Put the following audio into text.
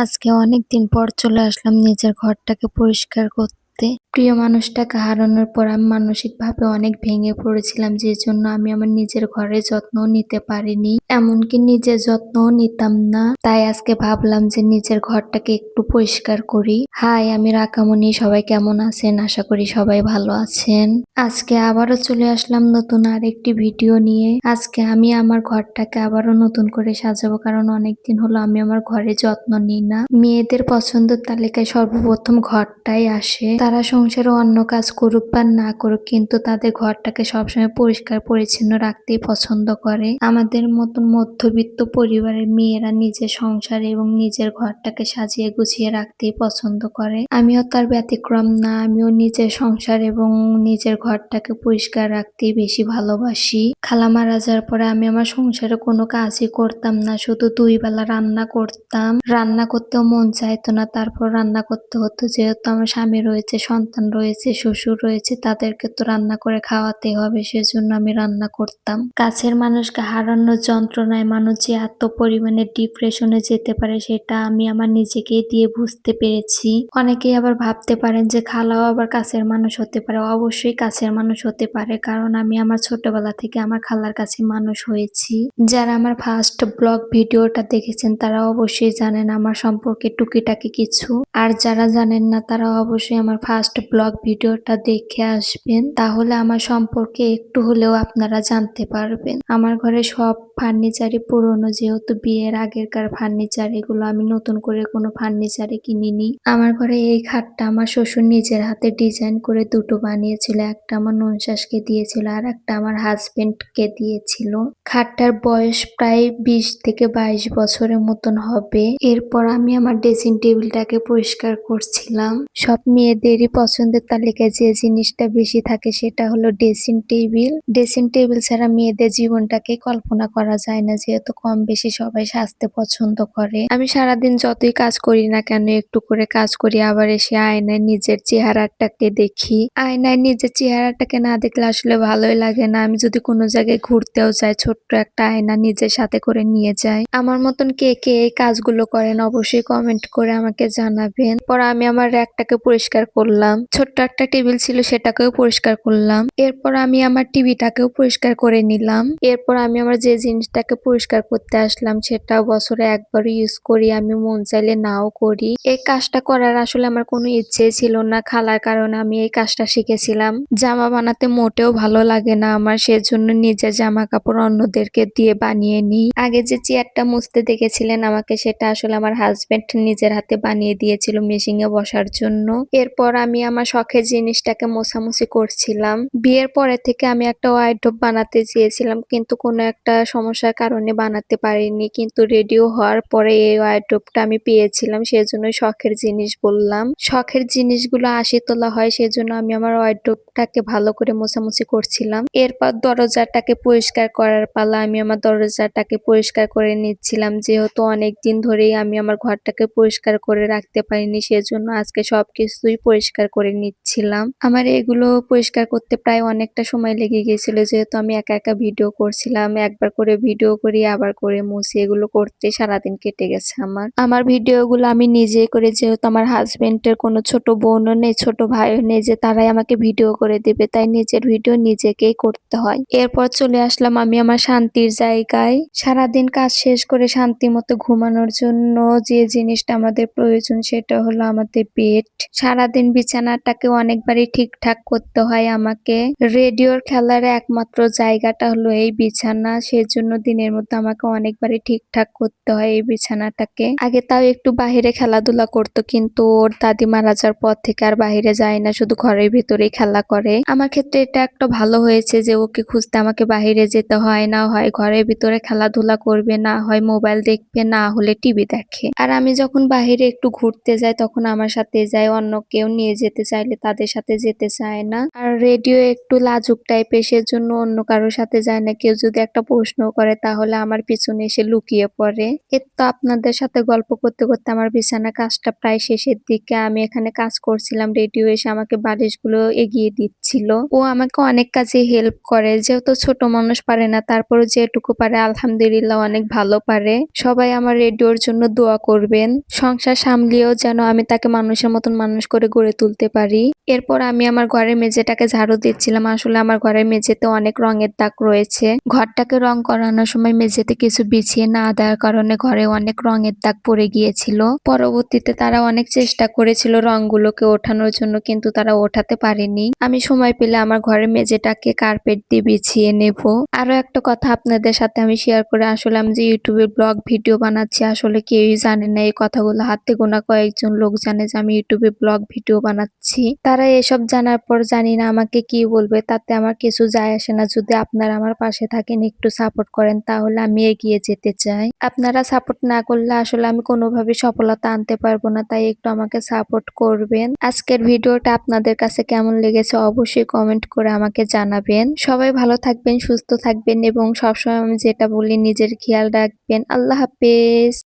আজকে অনেকদিন পর চলে আসলাম নিজের ঘরটাকে পরিষ্কার করতে। প্রিয় মানুষটাকে হারানোর পর আমি মানসিকভাবে অনেক ভেঙে পড়েছিলাম, যে জন্য আমি আমার নিজের ঘরের যত্নও নিতে পারিনি। এমনকি নিজের যত্নও নিতাম না। তাই আজকে ভাবলাম যে নিজের ঘরটাকে একটু পরিষ্কার করি। হাই, আমি রাকামণি। সবাই কেমন আছেন? আশা করি সবাই ভালো আছেন। আজকে আবারও চলে আসলাম নতুন আরেকটি ভিডিও নিয়ে। আজকে আমি আমার ঘরটাকে আবারও নতুন করে সাজাবো, কারণ অনেকদিন হলো আমি আমার ঘরে যত্ন নিই না। মেয়েদের পছন্দের তালিকায় সর্বপ্রথম ঘরটাই আসে। তারা সংসারে অন্য কাজ করুক বা না করুক, কিন্তু তাদের ঘরটাকে সবসময় পরিষ্কার পরিচ্ছন্ন রাখতেই পছন্দ করে। আমাদের মতন মধ্যবিত্ত পরিবারের মেয়েরা নিজের সংসার এবং নিজের ঘরটাকে সাজিয়ে গুছিয়ে রাখতেই পছন্দ করে। আমিও তার ব্যতিক্রম না। আমিও নিজের সংসার এবং নিজের ঘরটাকে পরিষ্কার রাখতেই বেশি ভালোবাসি। খালা মারা যাওয়ার পরে আমি আমার সংসারে কোনো কাজই করতাম না, শুধু 2 বেলা রান্না করতাম। রান্না করতেও মন চাইতো না, তারপর রান্না করতে হতো। যেহেতু আমার স্বামী রয়েছে, সন্তান রয়েছে, শ্বশুর রয়েছে, তাদেরকে তো রান্না করে খাওয়াতে হবে, সেজন্য আমি রান্না করতাম। কাছের মানুষকে হারানোর যন্ত্রণায় মানুষ যে এত পরিমাণে ডিপ্রেশনে যেতে পারে, সেটা আমি আমার নিজেকেই দিয়ে বুঝতে পেরেছি। অনেকেই আবার ভাবতে পারেন যে খালাও আবার কাছের মানুষ হতে পারে। অবশ্যই কাছের মানুষ হতে পারে, কারণ আমি আমার ছোটবেলা থেকে আমার খালার কাছে মানুষ হয়েছি। যারা আমার ফার্স্ট ব্লগ ভিডিওটা দেখেছেন তারা অবশ্যই জানেন আমার সম্পর্কে টুকিটাকি কিছু। আর যারা জানেন না তারা অবশ্যই আমার ফার্স্ট ব্লগ ভিডিওটা দেখে আসবেন, তাহলে আমার সম্পর্কে একটু হলেও আপনারা জানতে পারবেন। আমার ঘরে সব ফার্নিচারই পুরনো, যেহেতু বিয়ের আগেরকার ফার্নিচার। এগুলো আমি নতুন করে কোনো ফার্নিচারে কিনিনি। আমার ঘরে এই খাটটা আমার শ্বশুর নিজের হাতে ডিজাইন করে দুটো বানিয়েছিল। একটা আমার ননশাসকে দিয়েছিল আর একটা আমার হাজবেন্ডকে দিয়েছিল। খাটটার বয়স প্রায় 20 থেকে 22 বছরের মতন হবে। এরপর আমি আমার ড্রেসিং টেবিলটাকে পরিষ্কার করছিলাম। সব মেয়েদেরই পছন্দের তালিকায় যে জিনিসটা বেশি থাকে সেটা হলো ড্রেসিং টেবিল। ড্রেসিং টেবিল ছাড়া মেয়েদের জীবনটাকে কল্পনা করা যায় না, যেহেতু কম বেশি সবাই সাজতে পছন্দ করে। আমি সারাদিন যতই কাজ করি না কেন, একটু করে কাজ করি, আবার এসে আয়নায় নিজের চেহারাটাকে দেখি। আয়নায় নিজের চেহারাটাকে না দেখলে আসলে ভালোই লাগে না। আমি যদি কোনো জায়গায় ঘুরতেও যাই, ছোট্ট একটা আয়না নিজের সাথে করে নিয়ে যাই। আমার মতন কে কে এই কাজগুলো করেন অবশ্যই কমেন্ট করে আমাকে জানাবেন। পর আমি আমার র্যাকটাকে পরিষ্কার করলাম। ছোট্ট একটা টেবিল ছিল, সেটাকেও পরিষ্কার করলাম। এরপর আমি আমার টিভিটাকেও পরিষ্কার করে নিলাম। এরপর আমি আমার যে জিনিসটাকে পরিষ্কার করতে আসলাম সেটা বছরে একবার ইউজ করি, আমি মন চাইলে নাও করি। এই কাজটা করার আসলে আমার কোনো ইচ্ছে ছিল না। খালার কারণে আমি এই কাজটা শিখেছিলাম। জামা বানাতে মোটেও ভালো লাগে না আমার, সেজন্য নিজের জামা কাপড় অন্যদেরকে দিয়ে বানিয়ে নিই। আগে যে চেয়ারটা মুছতে দেখেছিলেন আমাকে, সেটা আসলে আমার হাজবেন্ড নিজের হাতে বানিয়ে দিয়েছিল মেশিনে বসার জন্য। এরপর আমি আমার শখের জিনিসটাকে মোছামুছি করছিলাম। বিয়ের পরে থেকে আমি একটা ওয়ার্ডরোব বানাতে চেয়েছিলাম, কিন্তু কোনো একটা সমস্যার কারণে বানাতে পারিনি। কিন্তু রেডিও হওয়ার পরে এই ওয়ার্ডরোবটা আমি পেয়েছিলাম, সেজন্য শখের জিনিস বললাম। শখের জিনিসগুলো 80 তোলা হয়, সেজন্য আমি আমার ওয়ার্ডরোবটাকে ভালো করে মোছামুছি করছিলাম। এরপর দরজাটাকে পরিষ্কার করার পালা। আমি আমার দরজাটাকে পরিষ্কার করে নিচ্ছিলাম, যেহেতু অনেকদিন ধরেই আমি আমার ঘরটাকে পরিষ্কার করে রাখতে পারিনি, সেজন্য আজকে সবকিছুই পরিষ্কার করে নিচ্ছিলাম। আমার এগুলো পরিষ্কার করতে প্রায় অনেকটা সময় লেগে গিয়েছিল, যেহেতু আমি একা একা ভিডিও করছিলাম। একবার করে ভিডিও করি, আবার করে মুছি, এগুলো করতে সারাদিন কেটে গেছে আমার ভিডিওগুলো আমি নিজেই করি, যেহেতু আমার হাজবেন্ডের কোনো ছোট বোনও নেই, ছোট ভাইও নেই যে তারাই আমাকে ভিডিও করে দিবে, তাই নিজের ভিডিও নিজেকেই করতে হয়। এরপর চলে আসলাম আমি আমার শান্তির জায়গায়। সারাদিন কাজ শেষ করে শান্তি মতো ঘুমানোর জন্য যে জিনিসটা আমাদের প্রয়োজন সেটা হলো আমাদের বেড। সারাদিন বিছানাটাকে অনেকবারই ঠিকঠাক করতে হয় আমাকে। রেডিওর খেলার একমাত্র জায়গাটা হলো এই বিছানা, সেজন্য দিনের মধ্যে আমাকে অনেকবারই ঠিকঠাক করতে হয় এই বিছানাটাকে। আগে তাও একটু বাহিরে খেলাধুলা করতো, কিন্তু ওর দাদি মারা যাওয়ার পর থেকে আর বাহিরে যায় না, শুধু ঘরের ভিতরেই খেলা করে। আমার ক্ষেত্রে এটা একটা ভালো হয়েছে যে ওকে খুঁজতে আমাকে বাহিরে যেতে হয় না, হয় ঘরের ভিতরে খেলাধুলা করবে, না হয় মোবাইল দেখবে, না হলে টিভি দেখে। আর আমি যখন বাহিরে একটু ঘুরতে যাই তখন আমার সাথে যায়, অন্য কেউ নিয়ে যেতে চাইলে তাদের সাথে যেতে চায় না। আর রেডিও একটু লাজুক টাইপের, সেজন্য অন্য কারোর সাথে যায় না। কেউ যদি একটা প্রশ্ন করে তাহলে আমার পিছনে এসে লুকিয়ে পড়ে। এই তো আপনাদের সাথে গল্প করতে করতে আমার বিছানার কাজটা প্রায় শেষের দিকে। আমি এখানে কাজ করছিলাম, রেডিও এসে আমাকে বালিশগুলো এগিয়ে দিচ্ছিল। ও আমাকে অনেক কাজে হেল্প করে, যেহেতু ছোট মানুষ পারে না, তারপরে যেটুকু পারে আলহামদুলিল্লাহ অনেক ভালো পারে। সবাই আমার রেডিওর জন্য দোয়া করবেন। সংসার সামলিয়েও যেন আমি তাকে মানুষের মতন মানুষ করে গড়ে তুলতে পারি। এরপর আমি আমার ঘরের মেঝেটাকে ঝাড়ু দিচ্ছিলাম। আসলে আমার ঘরের মেঝেতে অনেক রঙের দাগ রয়েছে। ঘরটাকে রং করানোর সময় মেঝেতে কিছু বিছিয়ে না দেওয়ার কারণে ঘরে অনেক রঙের দাগ পড়ে গিয়েছিল। পরবর্তীতে তারা অনেক চেষ্টা করেছিল রংগুলোকে ওঠানোর জন্য, কিন্তু তারা ওঠাতে পারেনি। আমি সময় পেলে আমার ঘরের মেঝেটাকে কার্পেট দিয়ে বিছিয়ে নেব। আরো একটা কথা আপনাদের সাথে আমি শেয়ার করে, আসলে আমি যে ইউটিউবে ব্লগ ভিডিও বানাচ্ছি আসলে কেউই জানে না। এই কথাগুলো হাতে গোনা কয়েকজন লোক জানে যে আমি ইউটিউবে ব্লগ ভিডিও বানাচ্ছি। তারা এসব জানার পর জানি না আমাকে কি বলবে, তাতে আমার কিছু যায় আসে না। যদি আপনারা আমার পাশে থাকেন, একটু সাপোর্ট করেন, তাহলে আমি এগিয়ে যেতে চাই। আপনারা সাপোর্ট না করলে আসলে আমি কোনোভাবে সফলতা আনতে পারবো না, তাই একটু আমাকে সাপোর্ট করবেন। আজকের ভিডিওটা আপনাদের কাছে কেমন লেগেছে অবশ্যই কমেন্ট করে আমাকে জানাবেন। সবাই ভালো থাকবেন, সুস্থ থাকবেন এবং সবসময় আমি যেটা বলি নিজের খেয়াল রাখবেন। আল্লাহ হাফেজ।